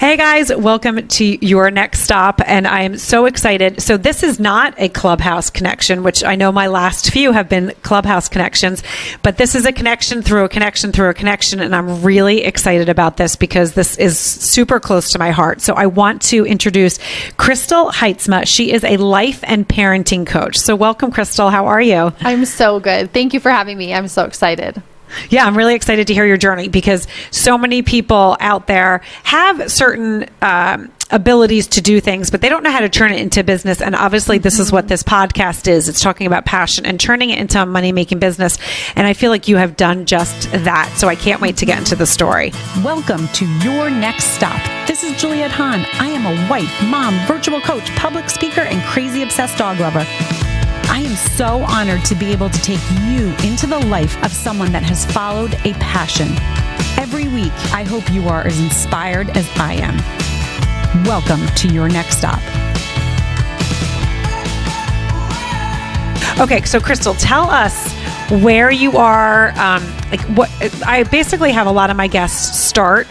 Hey guys, welcome to your next stop, and I am so excited. So this is not a Clubhouse connection, which I know my last few have been Clubhouse connections, but this is a connection through a connection through a connection, and I'm really excited about this because this is super close to my heart. So I want to introduce Cristals Haitsma. She is a life and parenting coach. So welcome, Cristal. How are you? I'm so good. Thank you for having me. I'm so excited. Yeah, I'm really excited to hear your journey because so many people out there have certain abilities to do things, but they don't know how to turn it into business. And obviously, this is what this podcast is. It's talking about passion and turning it into a money-making business. And I feel like you have done just that. So I can't wait to get into the story. Welcome to your next stop. This is Juliette Hahn. I am a wife, mom, virtual coach, public speaker, and crazy obsessed dog lover. I am so honored to be able to take you into the life of someone that has followed a passion. Every week, I hope you are as inspired as I am. Welcome to your next stop. Okay, so Cristal, tell us where you are. What I basically have a lot of my guests start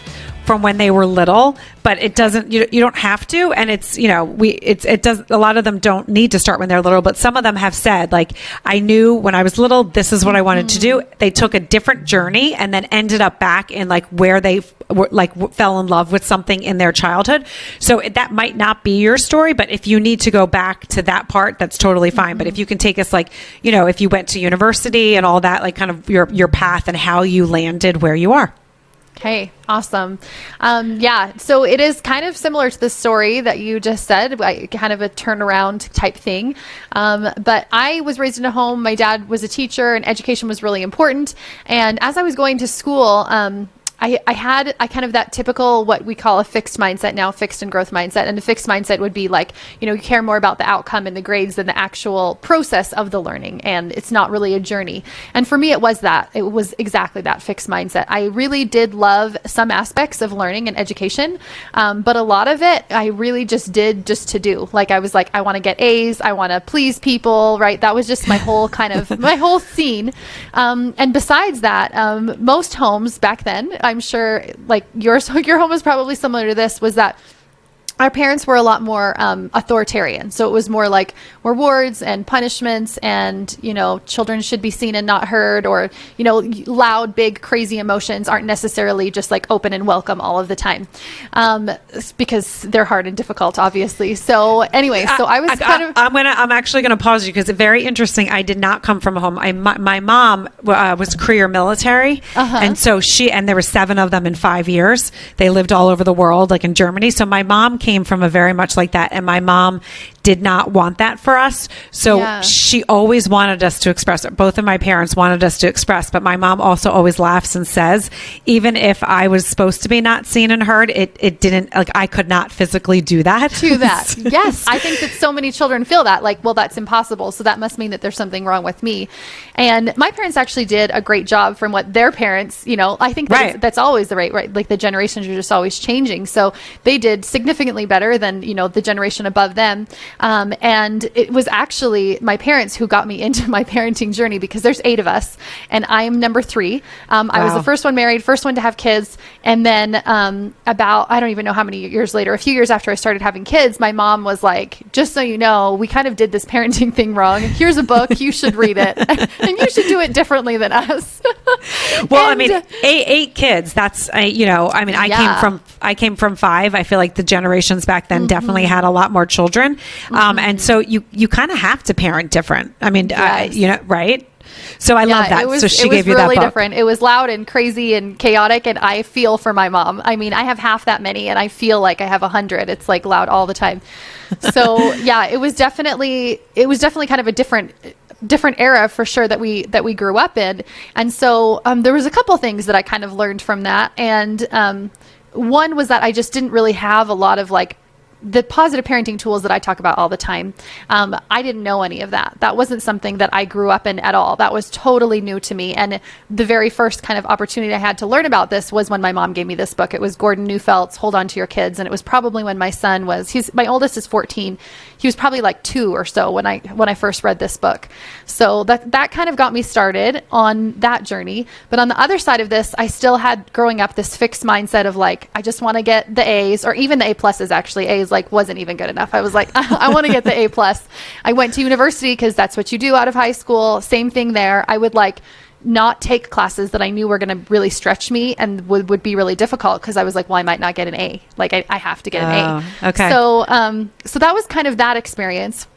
from when they were little, but it doesn't, you don't have to. And it's, it does, a lot of them don't need to start when they're little, but some of them have said, like, I knew when I was little, this is what I wanted to do. They took a different journey and then ended up back in like where they were, like fell in love with something in their childhood. So that might not be your story, but if you need to go back to that part, that's totally fine. But if you can take us like, if you went to university and all that, like kind of your path and how you landed where you are. Okay, awesome. Yeah, so it is kind of similar to the story that you just said, kind of a turnaround type thing. But I was raised in a home. My dad was a teacher and education was really important. And as I was going to school, I had kind of that typical, what we call a fixed mindset now, fixed and growth mindset. And the fixed mindset would be like, you care more about the outcome and the grades than the actual process of the learning. And it's not really a journey. And for me, it was exactly that fixed mindset. I really did love some aspects of learning and education. But a lot of it, I really just did just to do. Like, I was like, I want to get A's. I want to please people, right? That was just my whole kind of, my whole scene. And besides that, most homes back then, I'm sure like your home is probably similar to this, was that our parents were a lot more authoritarian. So it was more like rewards and punishments and, children should be seen and not heard, or, loud, big, crazy emotions aren't necessarily just like open and welcome all of the time, because they're hard and difficult, obviously. So anyway, I'm actually going to pause you because it's very interesting. I did not come from a home. My mom was career military. And so there were 7 of them in 5 years. They lived all over the world, like in Germany. So my mom came from a very much like that, and my mom did not want that for us. So she always wanted us to express it. Both of my parents wanted us to express, but my mom also always laughs and says, even if I was supposed to be not seen and heard, it didn't, like, I could not physically do that. Yes. I think that so many children feel that, like, well, that's impossible. So that must mean that there's something wrong with me. And my parents actually did a great job from what their parents, I think that's always the right? Like, the generations are just always changing. So they did significantly better than, the generation above them. And it was actually my parents who got me into my parenting journey, because there's 8 of us and I am number 3. I was the first one married, first one to have kids. And then about, I don't even know how many years later, a few years after I started having kids, my mom was like, just so you know, we kind of did this parenting thing wrong. Here's a book, you should read it. And you should do it differently than us. Well, and, 8 kids, that's, I came from 5. I feel like the generations back then definitely had a lot more children. And so you kind of have to parent different. I mean, right? So I love that. So she gave you that book. It was really different. It was loud and crazy and chaotic, and I feel for my mom. I mean, I have half that many, and I feel like I have 100. It's like loud all the time. So yeah, it was definitely kind of a different era for sure that we grew up in. And so there was a couple things that I kind of learned from that. And one was that I just didn't really have a lot of like the positive parenting tools that I talk about all the time, I didn't know any of that. That wasn't something that I grew up in at all. That was totally new to me. And the very first kind of opportunity I had to learn about this was when my mom gave me this book. It was Gordon Neufeld's Hold On to Your Kids. And it was probably when my son was, my oldest is 14. He was probably like 2 or so when I first read this book. So that kind of got me started on that journey. But on the other side of this, I still had growing up this fixed mindset of like, I just want to get the A's, or even the A pluses. Actually, A's like wasn't even good enough. I was like, I want to get the A plus. I went to university because that's what you do out of high school. Same thing there. I would like not take classes that I knew were going to really stretch me and would be really difficult, because I was like, well, I might not get an A. Like I have to get an A. Okay. So that was kind of that experience.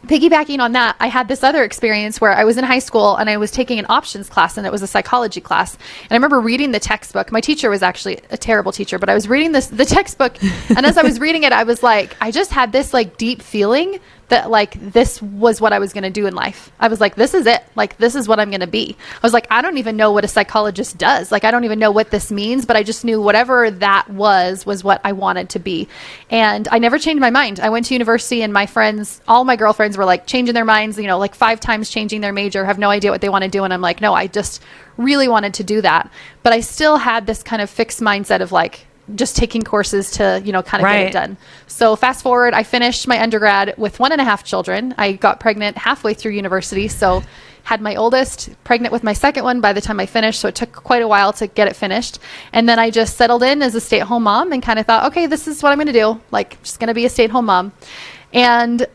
Piggybacking on that, I had this other experience where I was in high school and I was taking an options class, and it was a psychology class. And I remember reading the textbook. My teacher was actually a terrible teacher, but I was reading the textbook. And as I was reading it, I was like, I just had this like deep feeling that like this was what I was going to do in life. I was like, this is it. Like, this is what I'm going to be. I was like, I don't even know what a psychologist does. Like, I don't even know what this means, but I just knew whatever that was what I wanted to be. And I never changed my mind. I went to university, and my friends, all my girlfriends were like changing their minds, you know, like 5 times changing their major, have no idea what they want to do. And I'm like, no, I just really wanted to do that. But I still had this kind of fixed mindset of like, just taking courses to, you know, kind of get it done. So fast forward, I finished my undergrad with 1.5 children. I got pregnant halfway through university. So had my oldest pregnant with my second one by the time I finished. So it took quite a while to get it finished. And then I just settled in as a stay-at-home mom and kind of thought, okay, this is what I'm going to do. Like, just going to be a stay-at-home mom. And,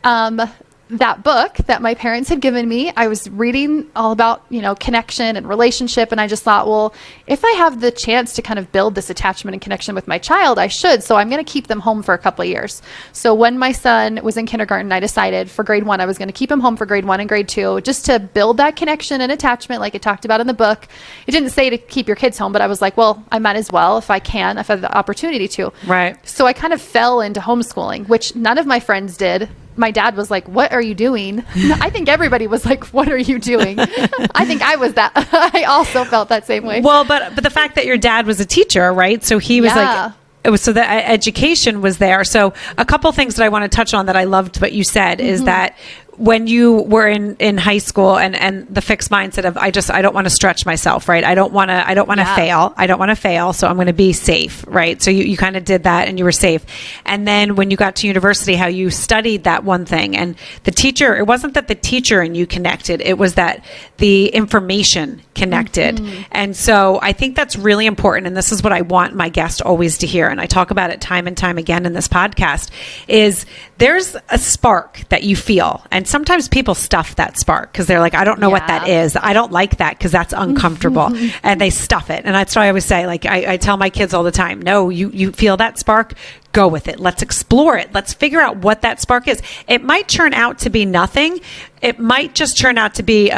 that book that my parents had given me, I was reading all about, you know, connection and relationship. And I just thought, well, if I have the chance to kind of build this attachment and connection with my child, I should. So I'm going to keep them home for a couple of years. So when my son was in kindergarten, I decided for grade 1, I was going to keep him home for grade 1 and grade 2, just to build that connection and attachment like it talked about in the book. It didn't say to keep your kids home, but I was like, well, I might as well if I can, if I have the opportunity to. Right. So I kind of fell into homeschooling, which none of my friends did. My dad was like, what are you doing? I think everybody was like, what are you doing? I think I was that. I also felt that same way. Well, but the fact that your dad was a teacher, right? So he was like, it was, so the education was there. So a couple things that I want to touch on that I loved what you said is that when you were in high school and the fixed mindset of, I don't want to stretch myself, right? I don't want to fail. I don't want to fail. So I'm going to be safe, right? So you kind of did that and you were safe. And then when you got to university, how you studied that one thing, and the teacher, it wasn't that the teacher and you connected, it was that the information connected. And so I think that's really important. And this is what I want my guest always to hear. And I talk about it time and time again in this podcast, is there's a spark that you feel. And sometimes people stuff that spark because they're like, I don't know what that is. I don't like that because that's uncomfortable. And they stuff it. And that's why I always say, like, I tell my kids all the time, no, you feel that spark, go with it. Let's explore it. Let's figure out what that spark is. It might turn out to be nothing. It might just turn out to be,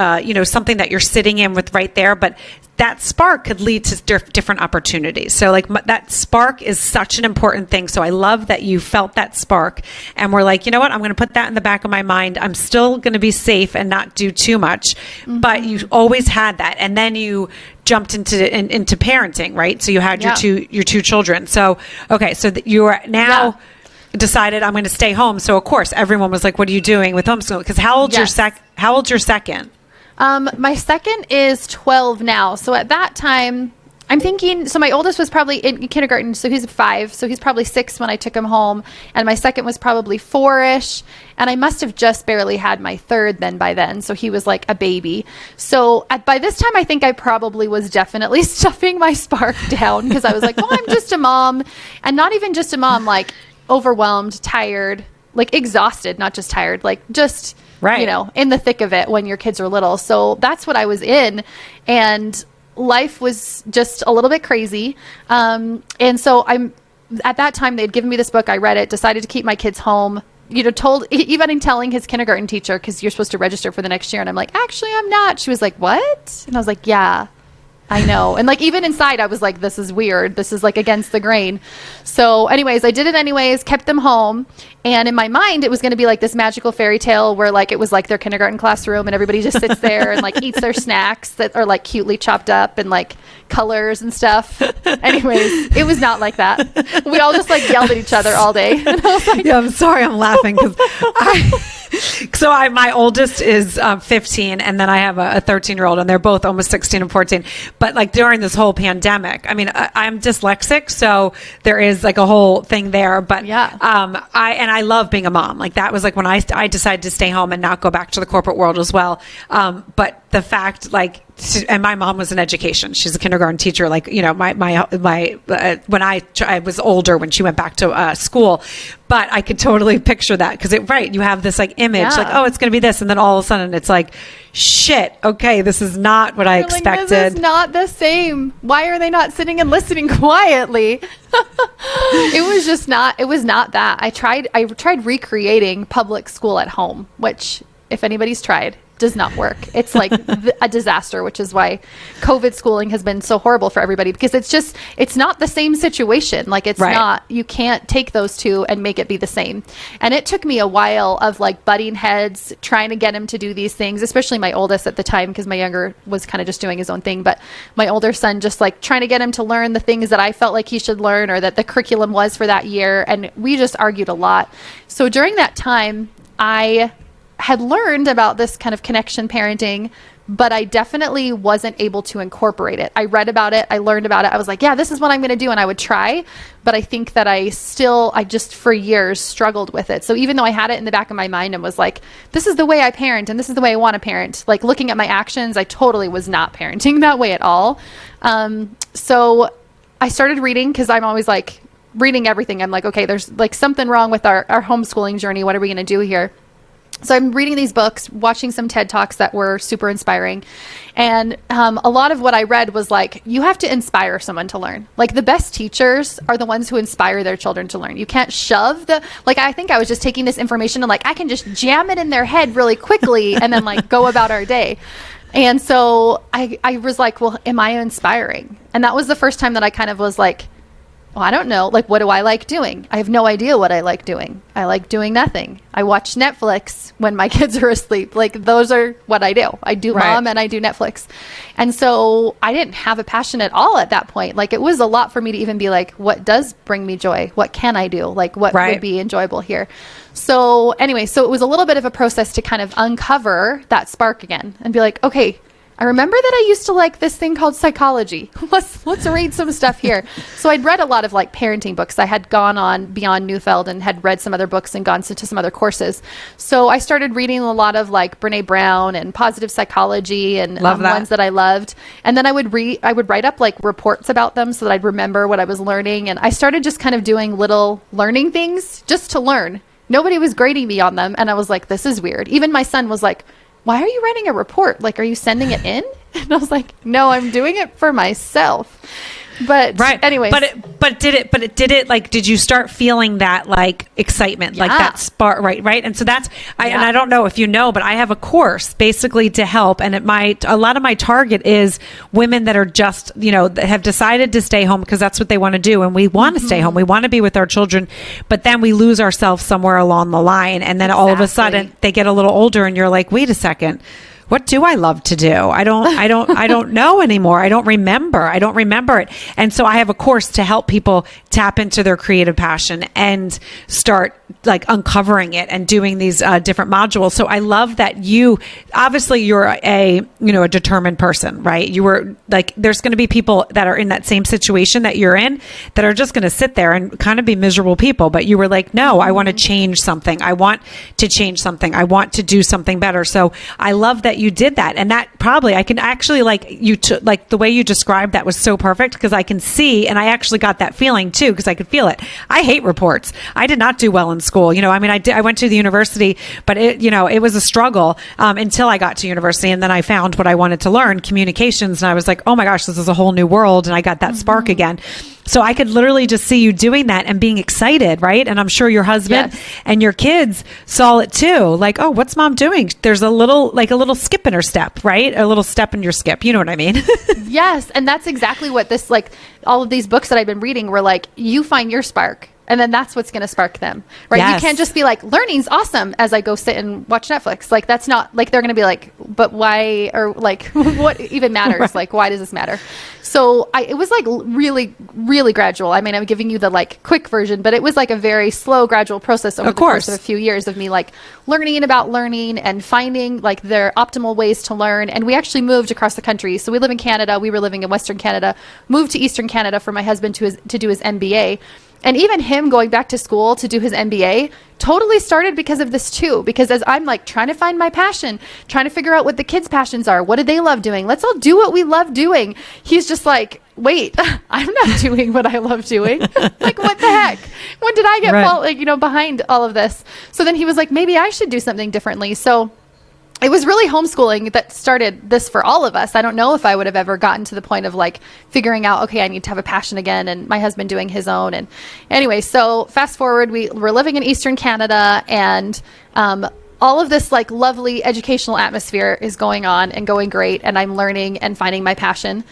something that you're sitting in with right there. But that spark could lead to different opportunities. So like that spark is such an important thing. So I love that you felt that spark and we're like, you know what, I'm going to put that in the back of my mind. I'm still going to be safe and not do too much, but you always had that. And then you jumped into parenting, right? So you had your two children. So, okay. So you are now decided I'm going to stay home. So of course everyone was like, what are you doing with homeschooling? Because how old's your second? My second is 12 now. So at that time, I'm thinking, so my oldest was probably in kindergarten, so he's 5, so he's probably 6 when I took him home, and my second was probably 4-ish, and I must have just barely had my third by then, so he was like a baby. So by this time, I think I probably was definitely stuffing my spark down, because I was like, well, I'm just a mom, and not even just a mom, like overwhelmed, tired, like exhausted, not just tired, like just... Right. In the thick of it when your kids are little. So that's what I was in. And life was just a little bit crazy. And so at that time, they'd given me this book. I read it, decided to keep my kids home. Even telling his kindergarten teacher, because you're supposed to register for the next year. And I'm like, actually, I'm not. She was like, what? And I was like, yeah, I know. And like, even inside, I was like, this is weird. This is like against the grain. So anyways, I did it anyways, kept them home. And in my mind, it was going to be like this magical fairy tale where like, it was like their kindergarten classroom and everybody just sits there and like eats their snacks that are like cutely chopped up and like colors and stuff. Anyways, it was not like that. We all just like yelled at each other all day. And I was like, yeah, I'm sorry, I'm laughing because my oldest is 15, and then I have a 13-year-old, and they're both almost 16 and 14. But like during this whole pandemic, I mean, I'm dyslexic, so there is like a whole thing there. But yeah, I love being a mom. Like that was like when I decided to stay home and not go back to the corporate world as well. But the fact, like, and my mom was in education. She's a kindergarten teacher. Like, you know, my when I was older when she went back to school, but I could totally picture that because you have this like image like, oh, it's going to be this, and then all of a sudden it's like, shit, okay, this is not what I expected. This is not the same. Why are they not sitting and listening quietly? It was not that. I tried recreating public school at home, which if anybody's tried, does not work. It's like a disaster, which is why COVID schooling has been so horrible for everybody, because it's not the same situation. Like it's not, you can't take those two and make it be the same. And it took me a while of like butting heads, trying to get him to do these things, especially my oldest at the time, because my younger was kind of just doing his own thing. But my older son, just like trying to get him to learn the things that I felt like he should learn or that the curriculum was for that year. And we just argued a lot. So during that time, I had learned about this kind of connection parenting, but I definitely wasn't able to incorporate it. I read about it. I learned about it. I was like, yeah, this is what I'm going to do. And I would try, but I think that I just for years struggled with it. So even though I had it in the back of my mind and was like, this is the way I parent and this is the way I want to parent, like looking at my actions, I totally was not parenting that way at all. So I started reading, because I'm always like reading everything. I'm like, okay, there's like something wrong with our homeschooling journey. What are we going to do here? So I'm reading these books, watching some TED Talks that were super inspiring. And a lot of what I read was like, you have to inspire someone to learn. Like the best teachers are the ones who inspire their children to learn. You can't shove I think I was just taking this information and like, I can just jam it in their head really quickly and then like go about our day. And so I was like, well, am I inspiring? And that was the first time that I kind of was like, well, I don't know. Like, what do I like doing? I have no idea what I like doing. I like doing nothing. I watch Netflix when my kids are asleep. Like, those are what I do. I do mom and I do Netflix. And so I didn't have a passion at all at that point. Like, it was a lot for me to even be like, what does bring me joy? What can I do? Like, what would be enjoyable here? So anyway, so it was a little bit of a process to kind of uncover that spark again and be like, okay, I remember that I used to like this thing called psychology. Let's read some stuff here. So I'd read a lot of like parenting books. I had gone on beyond Neufeld and had read some other books and gone to some other courses. So I started reading a lot of like Brene Brown and positive psychology and ones that I loved. And then I would write up like reports about them so that I'd remember what I was learning. And I started just kind of doing little learning things just to learn. Nobody was grading me on them. And I was like, this is weird. Even my son was like, why are you writing a report? Like, are you sending it in? And I was like, no, I'm doing it for myself. But anyways. But did it like, did you start feeling that like excitement, like that spark, right? And so that's, and I don't know if you know, but I have a course basically to help. And a lot of my target is women that are just, that have decided to stay home because that's what they want to do. And we want to stay home. We want to be with our children, but then we lose ourselves somewhere along the line. And then all of a sudden they get a little older and you're like, wait a second. What do I love to do? I don't know anymore. I don't remember it. And so I have a course to help people tap into their creative passion and start like uncovering it and doing these different modules. So I love that you're a determined person, right? You were like, there's going to be people that are in that same situation that you're in that are just going to sit there and kind of be miserable people. But you were like, no, I want to change something. I want to change something. I want to do something better. So I love that you did that. And that probably, I can actually like the way you described that was so perfect because I can see, and I actually got that feeling too, because I could feel it. I hate reports. I did not do well in school. I went to the university, but it was a struggle until I got to university. And then I found what I wanted to learn, communications. And I was like, oh my gosh, this is a whole new world. And I got that spark again. So I could literally just see you doing that and being excited, right? And I'm sure your husband and your kids saw it too. Like, oh, what's mom doing? There's a little skip in her step, right? A little step in your skip. You know what I mean? Yes. And that's exactly what this, like, all of these books that I've been reading were like, you find your spark. And then that's what's going to spark them, right? Yes. You can't just be like, learning's awesome as I go sit and watch Netflix. Like, that's not, like, they're going to be like, but why, or like, what even matters? Right. Like, why does this matter? So it was like really, really gradual. I mean, I'm giving you the like quick version, but it was like a very slow, gradual process over the course of a few years of me like learning about learning and finding like their optimal ways to learn. And we actually moved across the country. So we live in Canada. We were living in Western Canada, moved to Eastern Canada for my husband to do his MBA. And even him going back to school to do his MBA totally started because of this too. Because as I'm like trying to find my passion, trying to figure out what the kids' passions are, what do they love doing? Let's all do what we love doing. He's just like, wait, I'm not doing what I love doing. Like, what the heck? When did I get behind all of this? So then he was like, maybe I should do something differently. So it was really homeschooling that started this for all of us. I don't know if I would have ever gotten to the point of like figuring out, okay, I need to have a passion again, and my husband doing his own. And anyway, so fast forward, we're living in Eastern Canada, and all of this like lovely educational atmosphere is going on and going great, and I'm learning and finding my passion.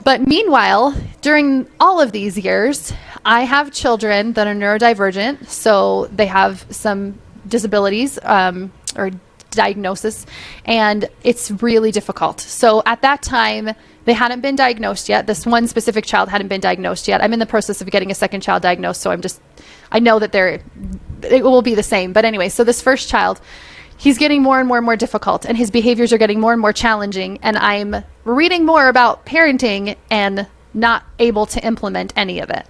But meanwhile, during all of these years, I have children that are neurodivergent, so they have some disabilities or diagnosis, and it's really difficult. So at that time, they hadn't been diagnosed yet. This one specific child hadn't been diagnosed yet. I'm in the process of getting a second child diagnosed, so I know that it will be the same. But anyway, so this first child, he's getting more and more and more difficult, and his behaviors are getting more and more challenging, and I'm reading more about parenting and not able to implement any of it.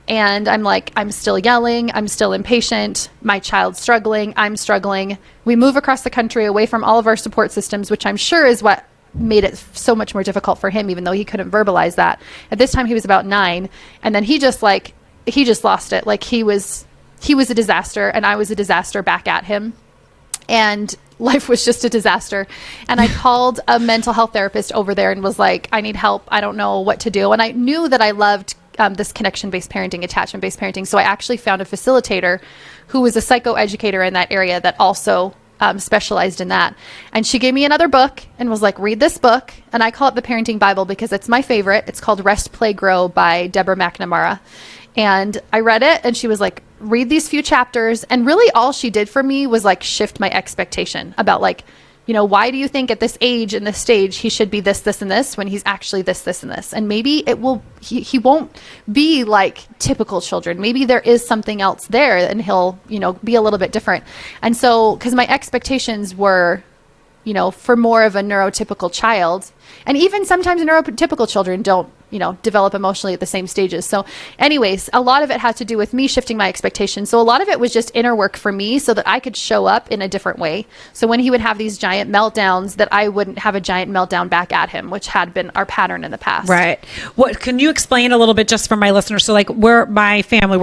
And I'm like, I'm still yelling. I'm still impatient. My child's struggling. I'm struggling. We move across the country away from all of our support systems, which I'm sure is what made it so much more difficult for him, even though he couldn't verbalize that. At this time, he was about 9. And then he just lost it. Like he was a disaster, and I was a disaster back at him. And life was just a disaster. And I called a mental health therapist over there and was like, I need help. I don't know what to do. And I knew that I loved this connection-based parenting, attachment-based parenting. So I actually found a facilitator who was a psychoeducator in that area that also specialized in that. And she gave me another book and was like, read this book. And I call it the Parenting Bible because it's my favorite. It's called Rest, Play, Grow by Deborah McNamara. And I read it, and she was like, read these few chapters. And really all she did for me was like shift my expectation about like, you know, why do you think at this age and this stage he should be this, this, and this when he's actually this, this, and this? And maybe he won't be like typical children. Maybe there is something else there, and he'll, you know, be a little bit different. And so, because my expectations were, you know, for more of a neurotypical child, and even sometimes neurotypical children don't, you know, develop emotionally at the same stages. So anyways, a lot of it had to do with me shifting my expectations. So a lot of it was just inner work for me so that I could show up in a different way. So when he would have these giant meltdowns, that I wouldn't have a giant meltdown back at him, which had been our pattern in the past. Right. What can you explain a little bit just for my listeners? So like my family,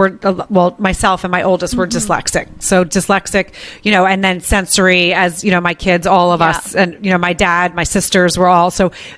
myself and my oldest were dyslexic. So dyslexic, you know, and then sensory as, you know, my kids, all of us, and, you know, my dad, my sisters were all,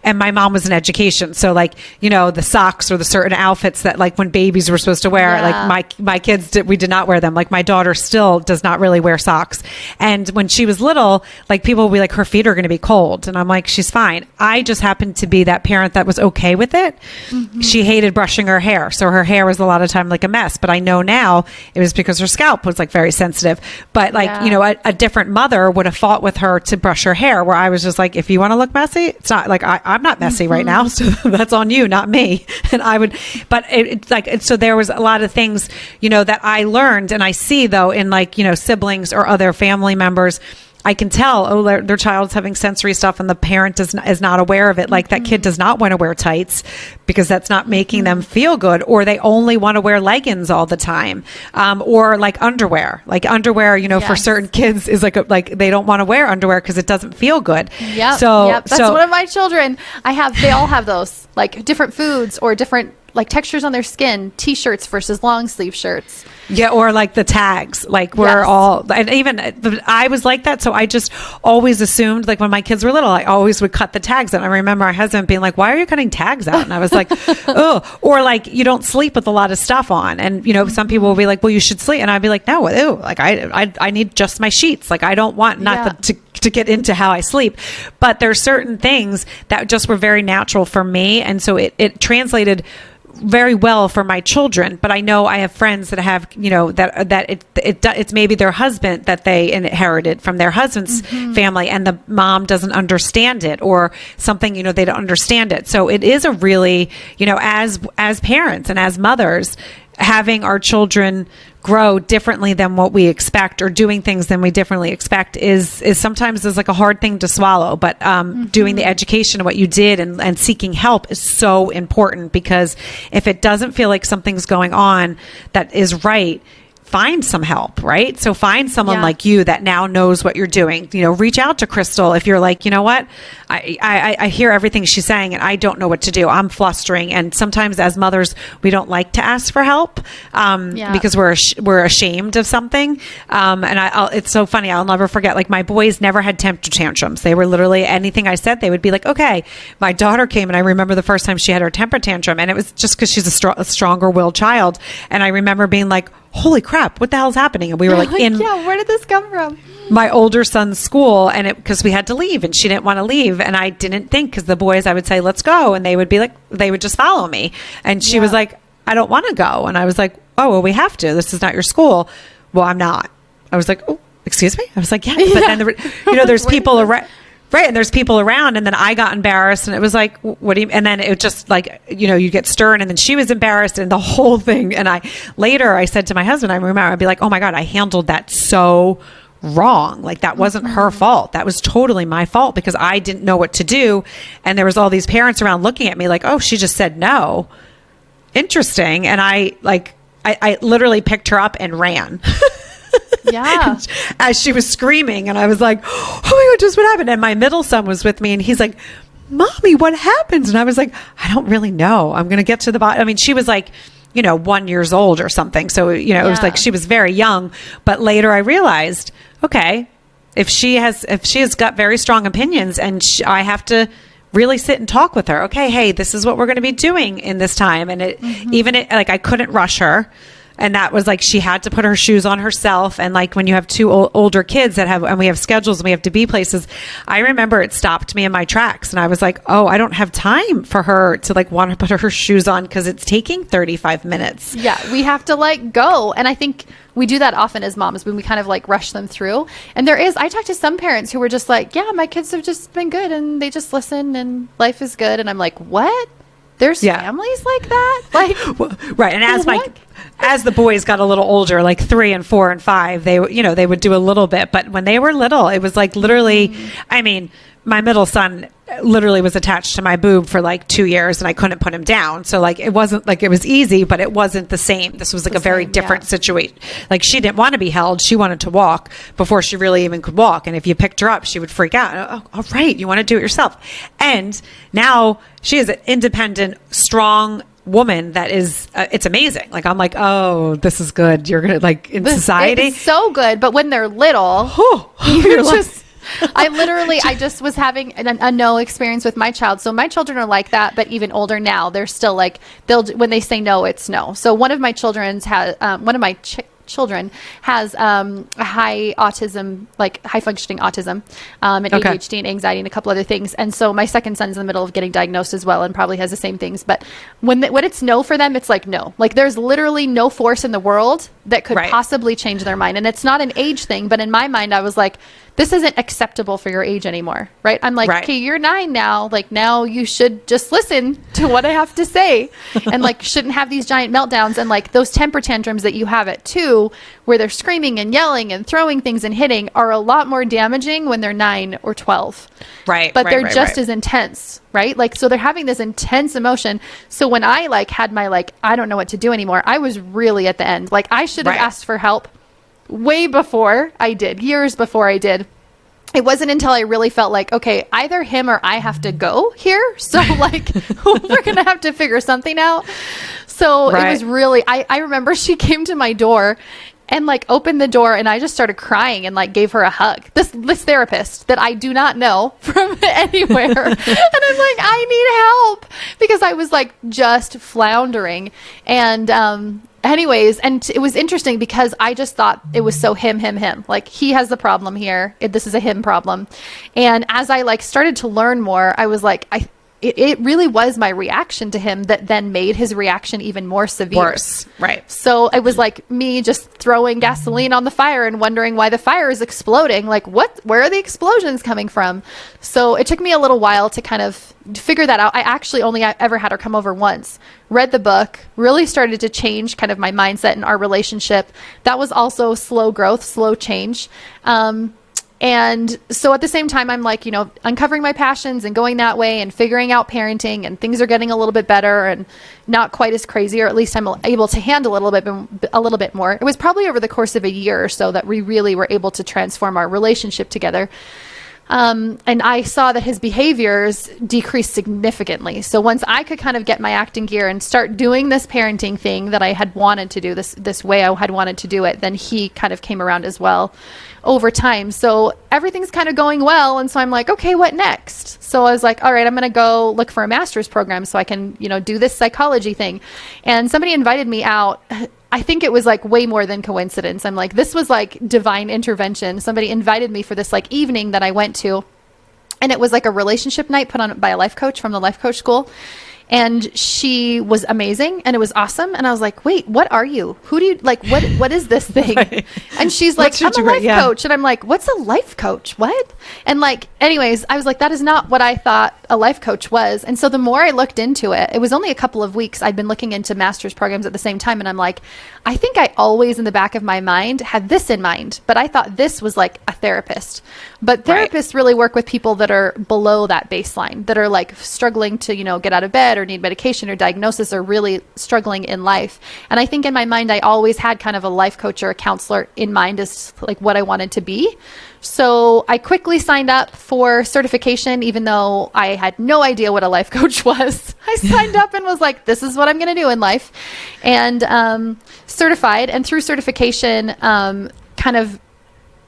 and my mom was in education. So like, you know, the socks or the certain outfits that like when babies were supposed to wear, like my kids we did not wear them. Like my daughter still does not really wear socks. And when she was little, like people would be like, her feet are going to be cold. And I'm like, she's fine. I just happened to be that parent that was okay with it. Mm-hmm. She hated brushing her hair. So her hair was a lot of time like a mess. But I know now it was because her scalp was like very sensitive. But like, you know, a different mother would have fought with her to brush her hair, where I was just like, if you want to look messy, it's not like I'm not messy right now. So that's on you, not me. And I would, but it's like, so there was a lot of things, you know, that I learned, and I see though in like, you know, siblings or other family members, I can tell, oh, their child's having sensory stuff and the parent is not aware of it. Like that kid does not want to wear tights because that's not making them feel good, or they only want to wear leggings all the time. Or like underwear, you know, for certain kids is like they don't want to wear underwear because it doesn't feel good. Yep. That's one of my children. They all have those, like different foods or different like textures on their skin, t-shirts versus long sleeve shirts. Yeah, or like the tags, like we're Yes. all, and even I was like that. So I just always assumed, like when my kids were little, I always would cut the tags out. I remember my husband being like, "Why are you cutting tags out?" And I was like, "Oh," or like, "You don't sleep with a lot of stuff on." And some people will be like, "Well, you should sleep," and I'd be like, "No, ew, like I need just my sheets. Like I don't want to get into how I sleep." But there's certain things that just were very natural for me, and so it translated very well for my children. But I know I have friends that have, it's maybe their husband that they inherited from their husband's family, and the mom doesn't understand it, or something, they don't understand it. So it is a really, as parents and as mothers, having our children grow differently than what we expect, or doing things than we differently expect is sometimes is like a hard thing to swallow. But doing the education of what you did and seeking help is so important, because if it doesn't feel like something's going on that is right, find some help, right? So find someone like you that now knows what you're doing. Reach out to Cristal if you're like, you know what, I hear everything she's saying and I don't know what to do. I'm flustering. And sometimes as mothers, we don't like to ask for help because we're ashamed of something. And it's so funny. I'll never forget, like my boys never had temper tantrums. They were literally, anything I said, they would be like, okay. My daughter came, and I remember the first time she had her temper tantrum, and it was just because she's a stronger willed child. And I remember being like, holy crap, what the hell's happening? And we were like, where did this come from? My older son's school, and because we had to leave, and she didn't want to leave. And I didn't think, because the boys, I would say, let's go. And they would be like, they would just follow me. And she was like, I don't want to go. And I was like, oh, well, we have to. This is not your school. Well, I'm not. I was like, oh, excuse me? I was like, yeah. But then, there's people around. Right. And there's people around, and then I got embarrassed, and it was like, what do you, and then it just like, you get stern, and then she was embarrassed, and the whole thing. And later I said to my husband, I remember, I'd be like, oh my God, I handled that so wrong. Like that wasn't her fault. That was totally my fault, because I didn't know what to do. And there was all these parents around looking at me like, oh, she just said no. Interesting. And I literally picked her up and ran. Yeah. As she was screaming, and I was like, oh my God, just what happened? And my middle son was with me, and he's like, Mommy, what happened? And I was like, I don't really know. I'm going to get to the bottom. I mean, she was like, 1 year old or something. So, it was like, she was very young. But later I realized, okay, if she has got very strong opinions, and I have to really sit and talk with her. Okay, hey, this is what we're going to be doing in this time. And like I couldn't rush her. And that was like, she had to put her shoes on herself. And like when you have two older kids and we have schedules and we have to be places, I remember it stopped me in my tracks. And I was like, oh, I don't have time for her to like want to put her shoes on, because it's taking 35 minutes. Yeah, we have to like go. And I think we do that often as moms, when we kind of like rush them through. And I talked to some parents who were just like, yeah, my kids have just been good, and they just listen, and life is good. And I'm like, what? There's families like that? Like, right. And as the boys got a little older, like 3 and 4 and 5, they would do a little bit. But when they were little, it was like literally, I mean, my middle son literally was attached to my boob for like 2 years, and I couldn't put him down. So like, it wasn't like it was easy, but it wasn't the same. This was like a very different situation. Like, she didn't want to be held. She wanted to walk before she really even could walk. And if you picked her up, she would freak out. Oh, all right, you want to do it yourself. And now she is an independent, strong woman that is, it's amazing. Like, I'm like, oh, this is good. You're going to like in society. It's so good. But when they're little, you're just... I just was having a no experience with my child. So my children are like that, but even older now, they're still like, when they say no, it's no. So one of my children has a high autism, like high functioning autism, and ADHD and anxiety and a couple other things. And so my second son's in the middle of getting diagnosed as well, and probably has the same things. But when it's no for them, it's like no. Like, there's literally no force in the world that could possibly change their mind. And it's not an age thing, but in my mind, I was like, this isn't acceptable for your age anymore, right? I'm like, okay, you're 9 now. Like, now you should just listen to what I have to say, and like, shouldn't have these giant meltdowns. And like, those temper tantrums that you have at 2, where they're screaming and yelling and throwing things and hitting, are a lot more damaging when they're 9 or 12. Right. But they're just as intense, right? Like, so they're having this intense emotion. So when I like had my like, I don't know what to do anymore, I was really at the end. Like, I should have asked for help way before I did, years before I did. It wasn't until I really felt like, okay, either him or I have to go here. So like, we're going to have to figure something out. So Right. it was really, I remember she came to my door and like opened the door, and I just started crying and like gave her a hug. This therapist that I do not know from anywhere. And I'm like, I need help, because I was like just floundering. And anyways, and it was interesting because I just thought it was so him. Like, he has the problem here. This is a him problem. And as I like started to learn more, I was like, it really was my reaction to him that then made his reaction even more severe. Worse. Right. So it was like me just throwing gasoline on the fire and wondering why the fire is exploding. Like, where are the explosions coming from? So it took me a little while to kind of figure that out. I actually only ever had her come over once, read the book, really started to change kind of my mindset and our relationship. That was also slow growth, slow change. And so at the same time, I'm like, uncovering my passions and going that way and figuring out parenting, and things are getting a little bit better and not quite as crazy, or at least I'm able to handle a little bit more. It was probably over the course of a year or so that we really were able to transform our relationship together. And I saw that his behaviors decreased significantly. So once I could kind of get my act in gear and start doing this parenting thing that I had wanted to do, this way I had wanted to do it, then he kind of came around as well over time. So everything's kind of going well. And so I'm like, okay, what next? So I was like, all right, I'm going to go look for a master's program so I can, do this psychology thing. And somebody invited me out. I think it was like way more than coincidence. I'm like, this was like divine intervention. Somebody invited me for this like evening that I went to, and it was like a relationship night put on by a life coach from the life coach school. And she was amazing, and it was awesome. And I was like, wait, what are you? Who do you like? What is this thing? Right. And she's like, I'm a life Yeah. coach. And I'm like, what's a life coach? What? And like, anyways, I was like, that is not what I thought a life coach was. And so the more I looked into it, it was only a couple of weeks. I'd been looking into master's programs at the same time. And I'm like, I think I always in the back of my mind had this in mind, but I thought this was like a therapist. But therapists really work with people that are below that baseline, that are like struggling to, get out of bed or need medication or diagnosis, or really struggling in life. And I think in my mind, I always had kind of a life coach or a counselor in mind as like what I wanted to be. So I quickly signed up for certification, even though I had no idea what a life coach was. I signed up and was like, this is what I'm going to do in life. And certified. And through certification, kind of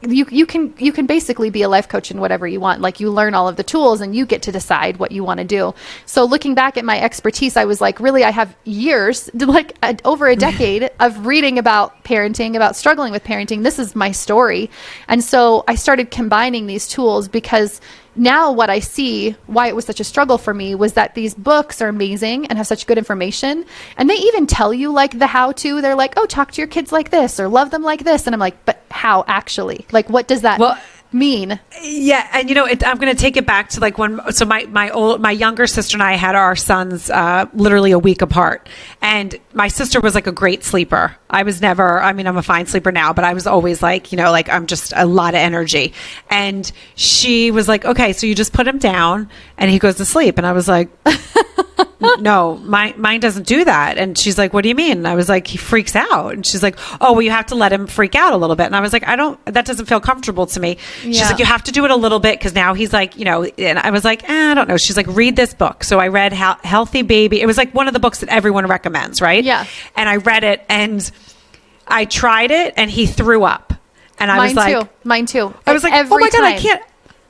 you can basically be a life coach in whatever you want. Like, you learn all of the tools and you get to decide what you want to do. So looking back at my expertise, I was like, really, I have years, like over a decade of reading about parenting, about struggling with parenting. This is my story. And so I started combining these tools, because now what I see, why it was such a struggle for me, was that these books are amazing and have such good information. And they even tell you like the how to. They're like, oh, talk to your kids like this, or love them like this. And I'm like, but how actually? Like, what does that mean? Yeah. And I'm going to take it back to like my younger sister and I had our sons literally a week apart. And my sister was like a great sleeper. I'm a fine sleeper now, but I was always like, I'm just a lot of energy. And she was like, okay, so you just put him down and he goes to sleep. And I was like, no, mine doesn't do that. And she's like, what do you mean? And I was like, he freaks out. And she's like, oh, well, you have to let him freak out a little bit. And I was like, that doesn't feel comfortable to me. She's like, you have to do it a little bit, because now he's like, and I was like, I don't know. She's like, read this book. So I read Healthy Baby. It was like one of the books that everyone recommends, right? Yeah. And I read it and I tried it and he threw up. And I was like, Mine too. I was like, every oh my God, time. I can't.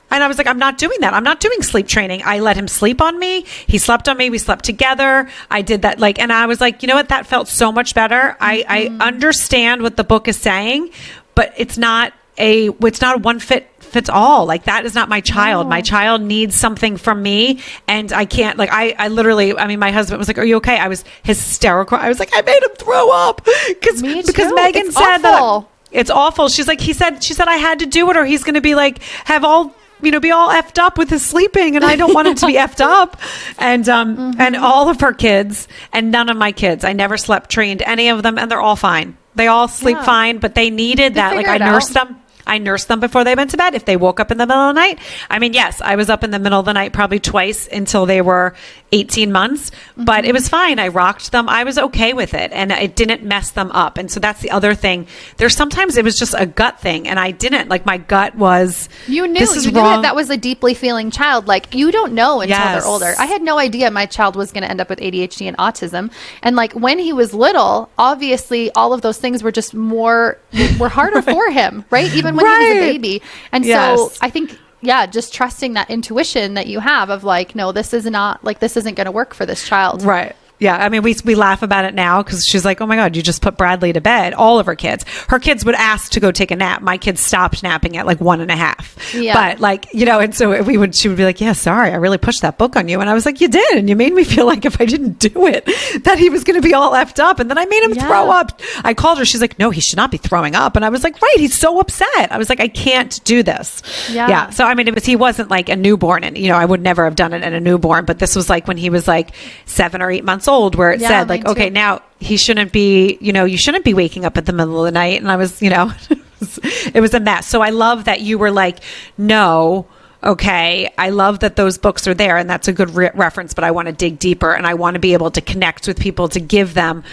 And I was like, I'm not doing that. I'm not doing sleep training. I let him sleep on me. He slept on me. We slept together. I did that. And I was like, you know what? That felt so much better. I understand what the book is saying, but it's not a one fits all. Like, that is not my child. No. My child needs something from me. And I can't, I literally, my husband was like, are you okay? I was hysterical. I was like, I made him throw up because Megan It's said awful. that it's awful. She's like, she said I had to do it, or he's going to be like, be all effed up with his sleeping, and I don't want him to be effed up. And and all of her kids, and none of my kids, I never slept trained any of them, and they're all fine. They all sleep fine, but they needed that. Like, I nursed them. I nursed them before they went to bed. If they woke up in the middle of the night, I mean, yes, I was up in the middle of the night probably twice until they were 18 months, but it was fine. I rocked them. I was okay with it, and it didn't mess them up. And so that's the other thing. There's sometimes it was just a gut thing, and I didn't. Like, my gut was, you knew, this is you knew wrong. that was a deeply feeling child. Like, you don't know until Yes. they're older. I had no idea my child was going to end up with ADHD and autism. And like, when he was little, obviously all of those things were just were harder for him, right? Even when he was a baby. And Yes. so I think, just trusting that intuition that you have of like, no, this isn't going to work for this child. Right. Yeah. I mean, we laugh about it now because she's like, oh my God, you just put Bradley to bed. All of her kids would ask to go take a nap. My kids stopped napping at like 1.5. Yeah. But like, and so she would be like, yeah, sorry, I really pushed that book on you. And I was like, you did. And you made me feel like if I didn't do it, that he was going to be all effed up. And then I made him throw up. I called her. She's like, no, he should not be throwing up. And I was like, right. He's so upset. I was like, I can't do this. Yeah. So, I mean, he wasn't like a newborn, and, I would never have done it in a newborn, but this was like when he was like 7 or 8 months old, where it said like, okay, now he shouldn't be, you shouldn't be waking up at the middle of the night. And I was, it was a mess. So I love that you were like, no, okay, I love that those books are there, and that's a good reference, but I want to dig deeper, and I want to be able to connect with people to give them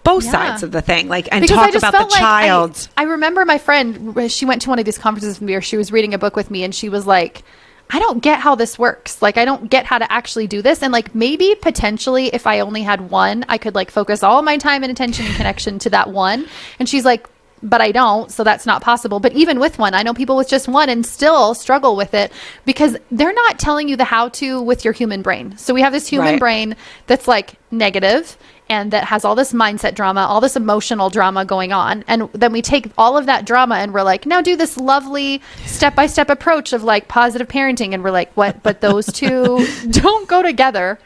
both sides of the thing, like, and because talk about the child. I remember my friend, she went to one of these conferences with me, or she was reading a book with me, and she was like, I don't get how this works. Like, I don't get how to actually do this. And like, maybe potentially if I only had one, I could like focus all my time and attention and connection to that one. And she's like, but I don't, so that's not possible. But even with one, I know people with just one and still struggle with it because they're not telling you the how to with your human brain. So we have this human brain that's like negative and that has all this mindset drama, all this emotional drama going on. And then we take all of that drama and we're like, now do this lovely step-by-step approach of like positive parenting. And we're like, what? But those two don't go together.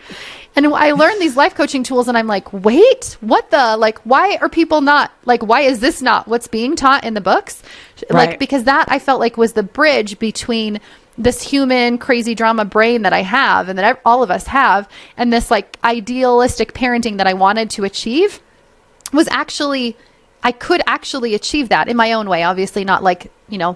And I learned these life coaching tools and I'm like, wait, what the, like, why are people not, like, why is this not what's being taught in the books? Like, because that I felt like was the bridge between this human crazy drama brain that I have and that all of us have, and this like idealistic parenting that I wanted to achieve was actually, I could actually achieve that in my own way. Obviously not like,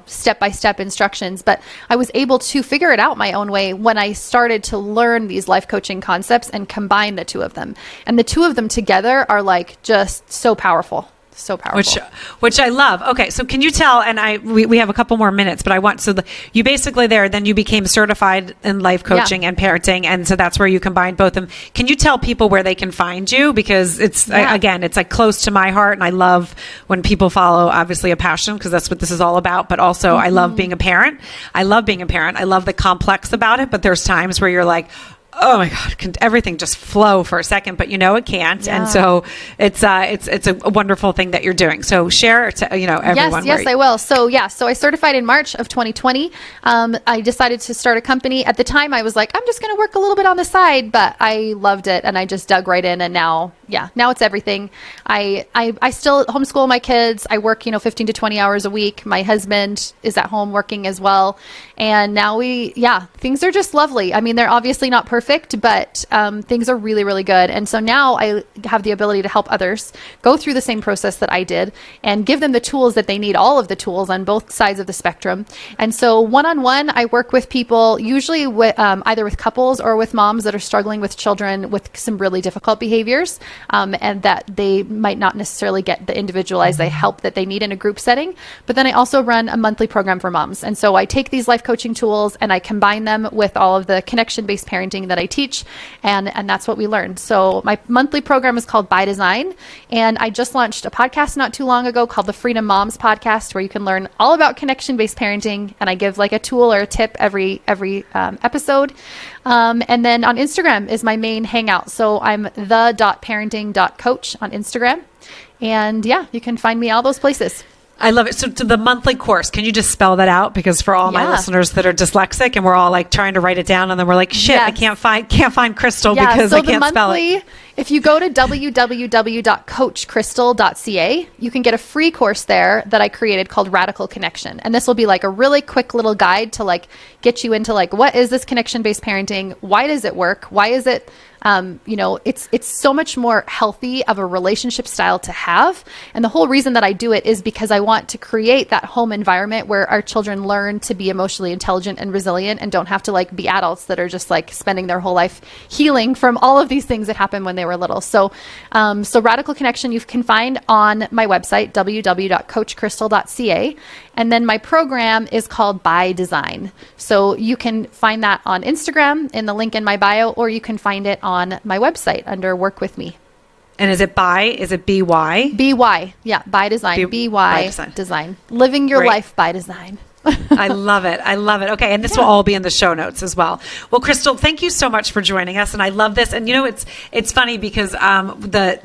step-by-step instructions, but I was able to figure it out my own way when I started to learn these life coaching concepts and combine the two of them. And the two of them together are like just so powerful. So powerful. Which I love. Okay, so can you tell, and we have a couple more minutes, but I want, you basically then you became certified in life coaching and parenting, and so that's where you combined both of them. Can you tell people where they can find you? Because it's, again, it's like close to my heart, and I love when people follow, obviously, a passion, because that's what this is all about, but also I love being a parent. I love the complex about it, but there's times where you're like, oh my God, can everything just flow for a second? But it can't. Yeah. And so it's a wonderful thing that you're doing. So share to, everyone. Yes, I will. So I certified in March of 2020. I decided to start a company. At the time I was like, I'm just going to work a little bit on the side, but I loved it. And I just dug right in. And now it's everything. I still homeschool my kids. I work, 15 to 20 hours a week. My husband is at home working as well. And now things are just lovely. I mean, they're obviously not perfect, but things are really, really good. And so now I have the ability to help others go through the same process that I did and give them the tools that they need, all of the tools on both sides of the spectrum. And so one-on-one, I work with people, usually with, either with couples or with moms that are struggling with children with some really difficult behaviors, and that they might not necessarily get the individualized help that they need in a group setting. But then I also run a monthly program for moms. And so I take these life coaching tools and I combine them with all of the connection-based parenting that I teach, and that's what we learn. So my monthly program is called By Design, and I just launched a podcast not too long ago called the Freedom Moms Podcast, where you can learn all about connection-based parenting, and I give like a tool or a tip every episode. And then on Instagram is my main hangout. So I'm the.parenting.coach on Instagram, and you can find me all those places. I love it. So to the monthly course, can you just spell that out? Because for all my listeners that are dyslexic and we're all like trying to write it down and then we're like, shit, I can't find Cristal because I can't spell it. If you go to www.coachcristal.ca, you can get a free course there that I created called Radical Connection. And this will be like a really quick little guide to like get you into like, what is this connection-based parenting? Why does it work? Why is it, it's so much more healthy of a relationship style to have. And the whole reason that I do it is because I want to create that home environment where our children learn to be emotionally intelligent and resilient and don't have to like be adults that are just like spending their whole life healing from all of these things that happened when they were little. So Radical Connection you can find on my website, www.coachcristal.ca. And then my program is called By Design. So you can find that on Instagram in the link in my bio, or you can find it on my website under Work With Me. And is it B-Y? B-Y. Yeah, By Design. B-Y design. Living your life by design. I love it. I love it. Okay. And this will all be in the show notes as well. Well, Cristal, thank you so much for joining us. And I love this. And it's funny because the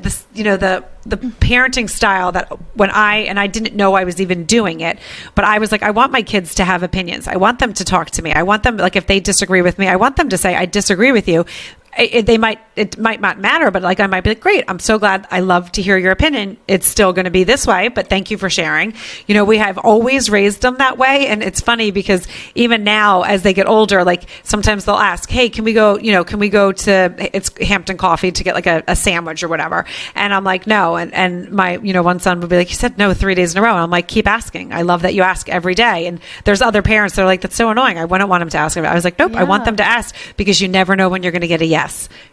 parenting style that when I didn't know I was even doing it, but I was like, I want my kids to have opinions. I want them to talk to me. I want them, like, if they disagree with me, I want them to say, I disagree with you. It might not matter, but like I might be like, great, I'm so glad. I love to hear your opinion. It's still going to be this way, but thank you for sharing. We have always raised them that way. And it's funny because even now as they get older, like sometimes they'll ask, hey, can we go to it's Hampton Coffee to get like a sandwich or whatever? And I'm like, no. And my, one son would be like, you said no 3 days in a row. And I'm like, keep asking. I love that you ask every day. And there's other parents that are like, that's so annoying. I wouldn't want them to ask. I was like, nope, I want them to ask because you never know when you're going to get a yes.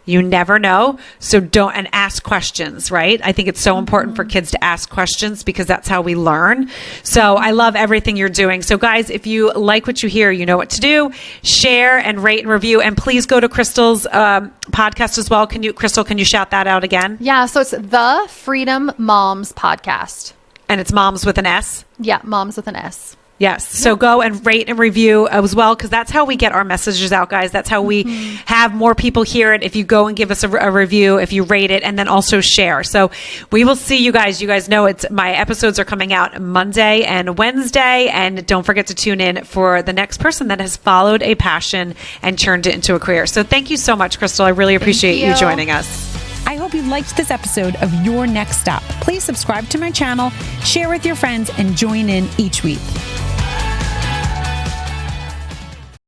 You never know. So don't, and ask questions, right? I think it's so important for kids to ask questions because that's how we learn. So I love everything you're doing. So guys, if you like what you hear, you know what to do. Share and rate and review. And please go to Cristal's podcast as well. Cristal, can you shout that out again? Yeah. So it's the Freedom Moms Podcast. And it's moms with an S? Yeah. Moms with an S. Yes. So go and rate and review as well, because that's how we get our messages out, guys. That's how we have more people hear it. If you go and give us a review, if you rate it, and then also share. So we will see you guys. You guys know my episodes are coming out Monday and Wednesday. And don't forget to tune in for the next person that has followed a passion and turned it into a career. So thank you so much, Cristal. I really appreciate you joining us. I hope you liked this episode of Your Next Stop. Please subscribe to my channel, share with your friends, and join in each week.